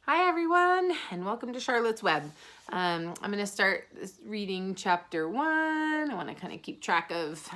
Hi everyone, and welcome to Charlotte's Web. I'm going to start reading chapter 1. I want to kind of keep track of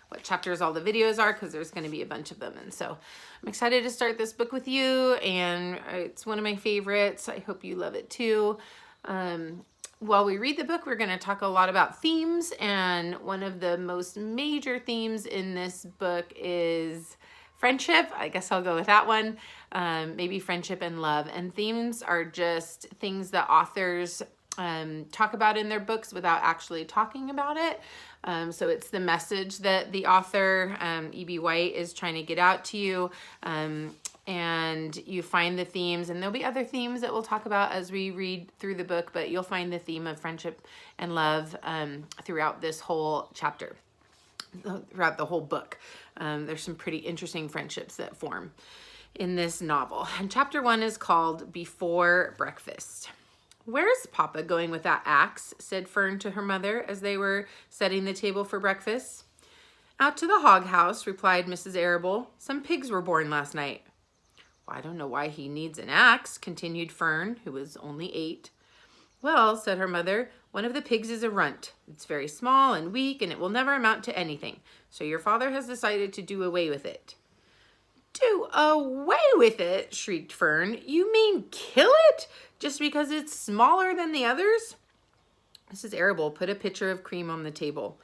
what chapters all the videos are because there's going to be a bunch of them. And so I'm excited to start this book with you, and it's one of my favorites. I hope you love it too. While we read the book, we're going to talk a lot about themes, and one of the most major themes in this book is friendship. I guess I'll go with that one. Maybe friendship and love. And themes are just things that authors talk about in their books without actually talking about it. So it's the message that the author, E.B. White, is trying to get out to you. And you find the themes, and there'll be other themes that we'll talk about as we read through the book, but you'll find the theme of friendship and love throughout this whole chapter, throughout the whole book. There's some pretty interesting friendships that form in this novel. And chapter 1 is called Before Breakfast. "Where's Papa going with that axe?" said Fern to her mother as they were setting the table for breakfast. "Out to the hog house," replied Mrs. Arable. "Some pigs were born last night." "Well, I don't know why he needs an axe," continued Fern, who was only 8. "Well," said her mother, "one of the pigs is a runt. It's very small and weak, and it will never amount to anything. So your father has decided to do away with it." "Do away with it?" shrieked Fern. "You mean kill it? Just because it's smaller than the others?" Mrs. Arable put a pitcher of cream on the table.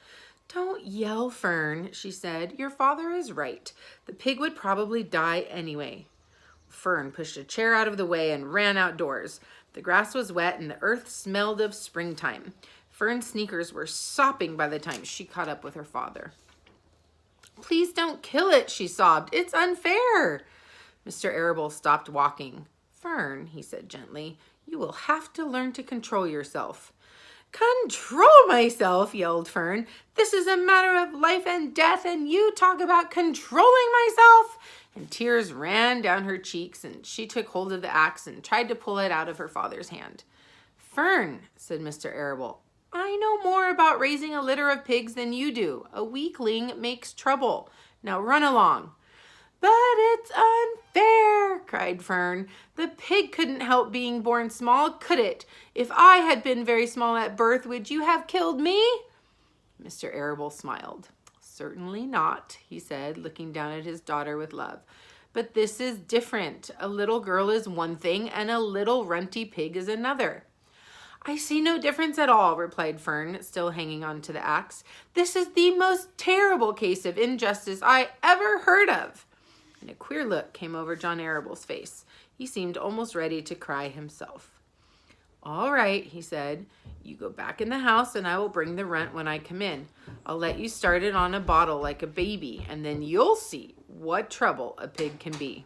"Don't yell, Fern," she said. "Your father is right. The pig would probably die anyway." Fern pushed a chair out of the way and ran outdoors. The grass was wet and the earth smelled of springtime. Fern's sneakers were sopping by the time she caught up with her father. "Please don't kill it," she sobbed. "It's unfair." Mr. Arable stopped walking. "Fern," he said gently, "you will have to learn to control yourself." "Control myself?" yelled Fern. "This is a matter of life and death, and you talk about controlling myself?" And tears ran down her cheeks, and she took hold of the axe and tried to pull it out of her father's hand. "Fern," said Mr. Arable, "I know more about raising a litter of pigs than you do. A weakling makes trouble. Now run along." "But it's unfair," cried Fern. "The pig couldn't help being born small, could it? If I had been very small at birth, would you have killed me?" Mr. Arable smiled. "Certainly not," he said, looking down at his daughter with love. "But this is different. A little girl is one thing, and a little runty pig is another." "I see no difference at all," replied Fern, still hanging on to the axe. "This is the most terrible case of injustice I ever heard of." And a queer look came over John Arable's face. He seemed almost ready to cry himself. "All right," he said. "You go back in the house, and I will bring the runt when I come in. I'll let you start it on a bottle like a baby, and then you'll see what trouble a pig can be."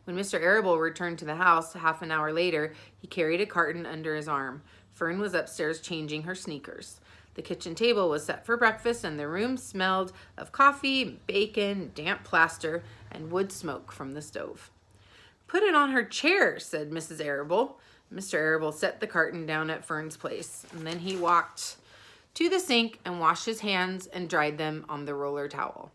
When Mr. Arable returned to the house half an hour later, he carried a carton under his arm. Fern was upstairs changing her sneakers. The kitchen table was set for breakfast, and the room smelled of coffee, bacon, damp plaster, and wood smoke from the stove. "Put it on her chair," said Mrs. Arable. Mr. Arable set the carton down at Fern's place, and then he walked to the sink and washed his hands and dried them on the roller towel.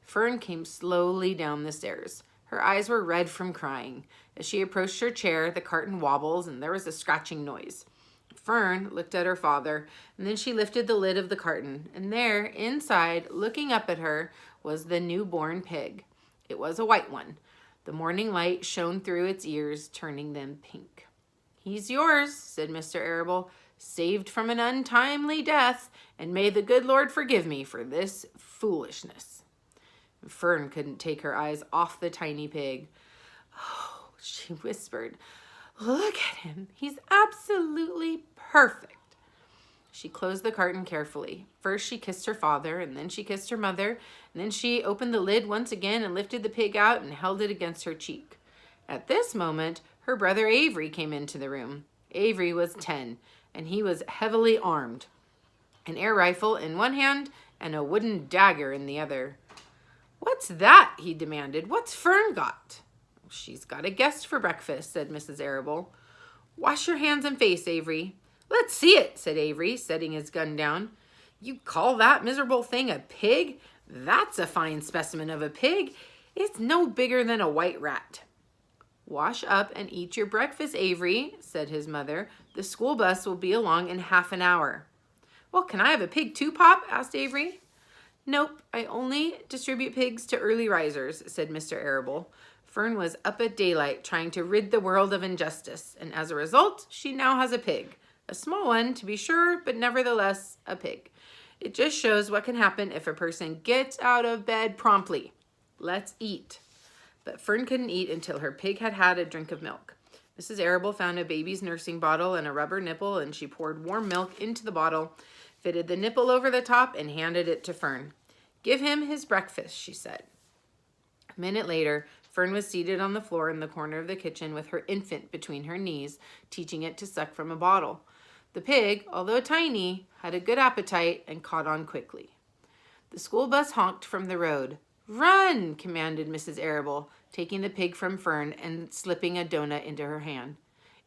Fern came slowly down the stairs. Her eyes were red from crying. As she approached her chair, the carton wobbled, and there was a scratching noise. Fern looked at her father, and then she lifted the lid of the carton, and there, inside, looking up at her, was the newborn pig. It was a white one. The morning light shone through its ears, turning them pink. "He's yours," said Mr. Arable, "saved from an untimely death, and may the good Lord forgive me for this foolishness." Fern couldn't take her eyes off the tiny pig. "Oh," she whispered, "look at him. He's absolutely perfect." She closed the carton carefully. First she kissed her father, and then she kissed her mother, and then she opened the lid once again and lifted the pig out and held it against her cheek. At this moment, her brother Avery came into the room. Avery was 10, and he was heavily armed, an air rifle in one hand and a wooden dagger in the other. "What's that?" he demanded. "What's Fern got?" "She's got a guest for breakfast," said Mrs. Arable. "Wash your hands and face, Avery." "Let's see it," said Avery, setting his gun down. "You call that miserable thing a pig? That's a fine specimen of a pig. It's no bigger than a white rat." "Wash up and eat your breakfast, Avery," said his mother. "The school bus will be along in half an hour." "Well, can I have a pig too, Pop?" asked Avery. "Nope, I only distribute pigs to early risers," said Mr. Arable. Fern was up at daylight trying to rid the world of injustice, and as a result, she now has a pig. A small one, to be sure, but nevertheless a pig. It just shows what can happen if a person gets out of bed promptly. Let's eat. But Fern couldn't eat until her pig had had a drink of milk. Mrs. Arable found a baby's nursing bottle and a rubber nipple, and she poured warm milk into the bottle, fitted the nipple over the top, and handed it to Fern. "Give him his breakfast," she said. A minute later, Fern was seated on the floor in the corner of the kitchen with her infant between her knees, teaching it to suck from a bottle. The pig, although tiny, had a good appetite and caught on quickly. The school bus honked from the road. "Run!" commanded Mrs. Arable, taking the pig from Fern and slipping a donut into her hand.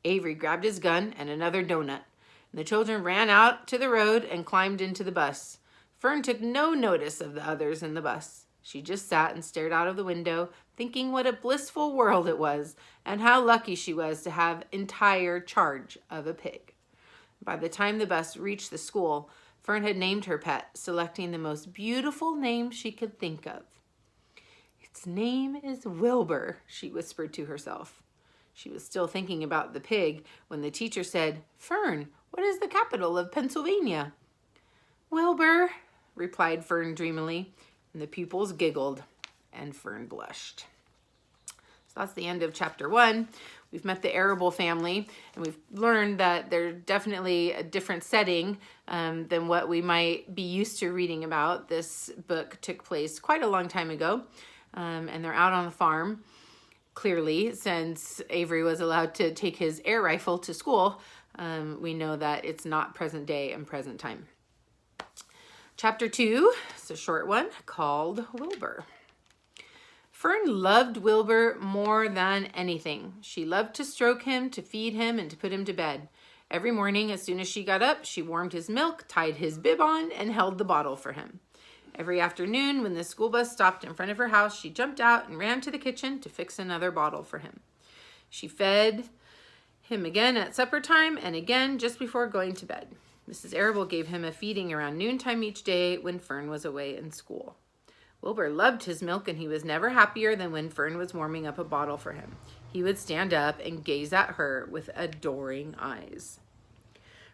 Avery grabbed his gun and another donut, and the children ran out to the road and climbed into the bus. Fern took no notice of the others in the bus. She just sat and stared out of the window, thinking what a blissful world it was and how lucky she was to have entire charge of a pig. By the time the bus reached the school, Fern had named her pet, selecting the most beautiful name she could think of. "Its name is Wilbur," she whispered to herself. She was still thinking about the pig when the teacher said, "Fern, what is the capital of Pennsylvania?" "Wilbur," replied Fern dreamily, and the pupils giggled, and Fern blushed. So that's the end of chapter 1. We've met the Arable family, and we've learned that they're definitely a different setting than what we might be used to reading about. This book took place quite a long time ago, and they're out on the farm. Clearly, since Avery was allowed to take his air rifle to school, we know that it's not present day and present time. Chapter 2 is a short one called Wilbur. Fern loved Wilbur more than anything. She loved to stroke him, to feed him, and to put him to bed. Every morning, as soon as she got up, she warmed his milk, tied his bib on, and held the bottle for him. Every afternoon, when the school bus stopped in front of her house, she jumped out and ran to the kitchen to fix another bottle for him. She fed him again at supper time and again just before going to bed. Mrs. Arable gave him a feeding around noontime each day when Fern was away in school. Wilbur loved his milk, and he was never happier than when Fern was warming up a bottle for him. He would stand up and gaze at her with adoring eyes.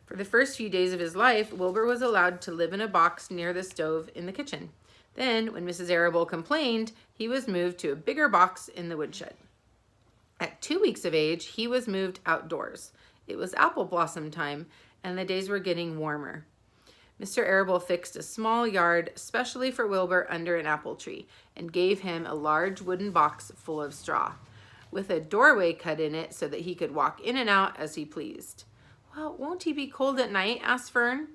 For the first few days of his life, Wilbur was allowed to live in a box near the stove in the kitchen. Then, when Mrs. Arable complained, he was moved to a bigger box in the woodshed. At 2 weeks of age, he was moved outdoors. It was apple blossom time, and the days were getting warmer. Mr. Arable fixed a small yard specially for Wilbur under an apple tree and gave him a large wooden box full of straw, with a doorway cut in it so that he could walk in and out as he pleased. "Well, won't he be cold at night?" asked Fern.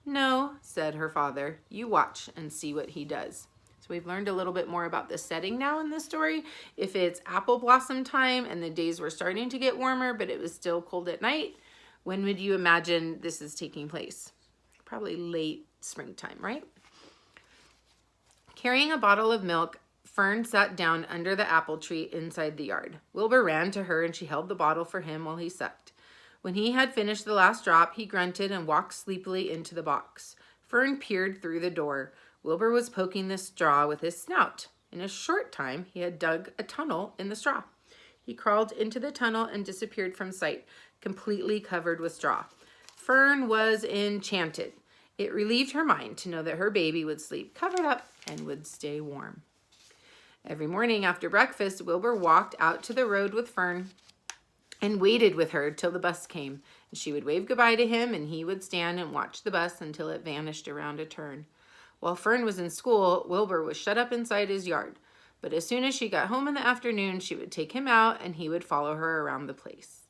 "No," said her father. "You watch and see what he does." So we've learned a little bit more about the setting now in this story. If it's apple blossom time and the days were starting to get warmer, but it was still cold at night, when would you imagine this is taking place? Probably late springtime, right? Carrying a bottle of milk, Fern sat down under the apple tree inside the yard. Wilbur ran to her and she held the bottle for him while he sucked. When he had finished the last drop, he grunted and walked sleepily into the box. Fern peered through the door. Wilbur was poking the straw with his snout. In a short time, he had dug a tunnel in the straw. He crawled into the tunnel and disappeared from sight, completely covered with straw. Fern was enchanted. It relieved her mind to know that her baby would sleep covered up and would stay warm. Every morning after breakfast, Wilbur walked out to the road with Fern and waited with her till the bus came. And she would wave goodbye to him, and he would stand and watch the bus until it vanished around a turn. While Fern was in school, Wilbur was shut up inside his yard. But as soon as she got home in the afternoon, she would take him out, and he would follow her around the place.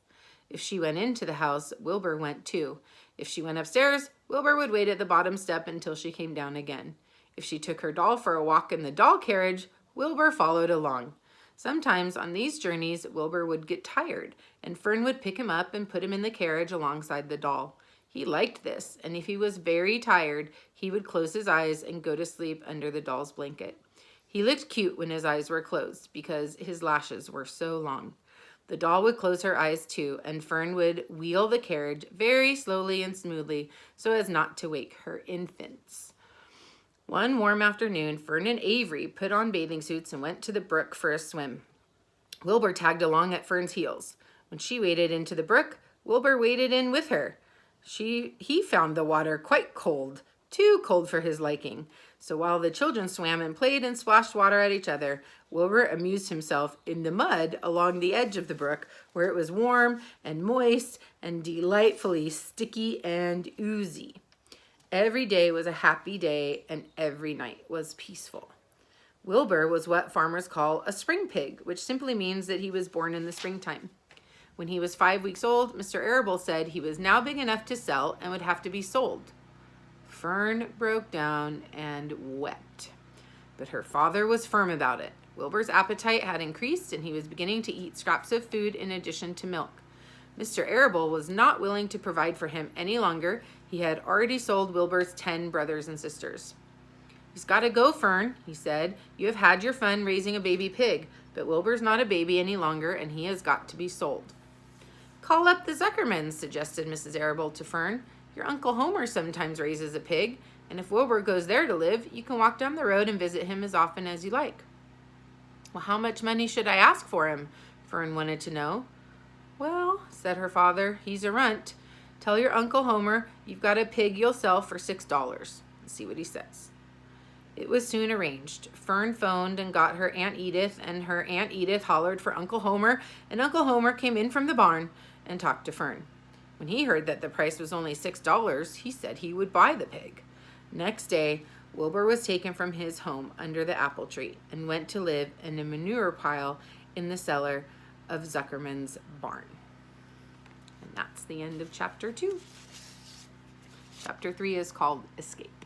If she went into the house, Wilbur went too. If she went upstairs, Wilbur would wait at the bottom step until she came down again. If she took her doll for a walk in the doll carriage, Wilbur followed along. Sometimes on these journeys, Wilbur would get tired, and Fern would pick him up and put him in the carriage alongside the doll. He liked this, and if he was very tired, he would close his eyes and go to sleep under the doll's blanket. He looked cute when his eyes were closed because his lashes were so long. The doll would close her eyes too, and Fern would wheel the carriage very slowly and smoothly so as not to wake her infants. One warm afternoon, Fern and Avery put on bathing suits and went to the brook for a swim. Wilbur tagged along at Fern's heels. When she waded into the brook, Wilbur waded in with her. He found the water quite cold, too cold for his liking. So while the children swam and played and splashed water at each other, Wilbur amused himself in the mud along the edge of the brook, where it was warm and moist and delightfully sticky and oozy. Every day was a happy day, and every night was peaceful. Wilbur was what farmers call a spring pig, which simply means that he was born in the springtime. When he was 5 weeks old, Mr. Arable said he was now big enough to sell and would have to be sold. Fern broke down and wept, but her father was firm about it. Wilbur's appetite had increased, and he was beginning to eat scraps of food in addition to milk. Mr. Arable was not willing to provide for him any longer. He had already sold Wilbur's 10 brothers and sisters. "He's got to go, Fern," he said. "You have had your fun raising a baby pig, but Wilbur's not a baby any longer, and he has got to be sold." "Call up the Zuckermans," suggested Mrs. Arable to Fern. "Your Uncle Homer sometimes raises a pig, and if Wilbur goes there to live, you can walk down the road and visit him as often as you like." "Well, how much money should I ask for him?" Fern wanted to know. "Well," said her father, "he's a runt. Tell your Uncle Homer you've got a pig you'll sell for $6 and see what he says." It was soon arranged. Fern phoned and got her Aunt Edith, and her Aunt Edith hollered for Uncle Homer, and Uncle Homer came in from the barn and talked to Fern. When he heard that the price was only $6, he said he would buy the pig. Next day, Wilbur was taken from his home under the apple tree and went to live in a manure pile in the cellar of Zuckerman's barn. And that's the end of chapter 2. Chapter 3 is called Escape.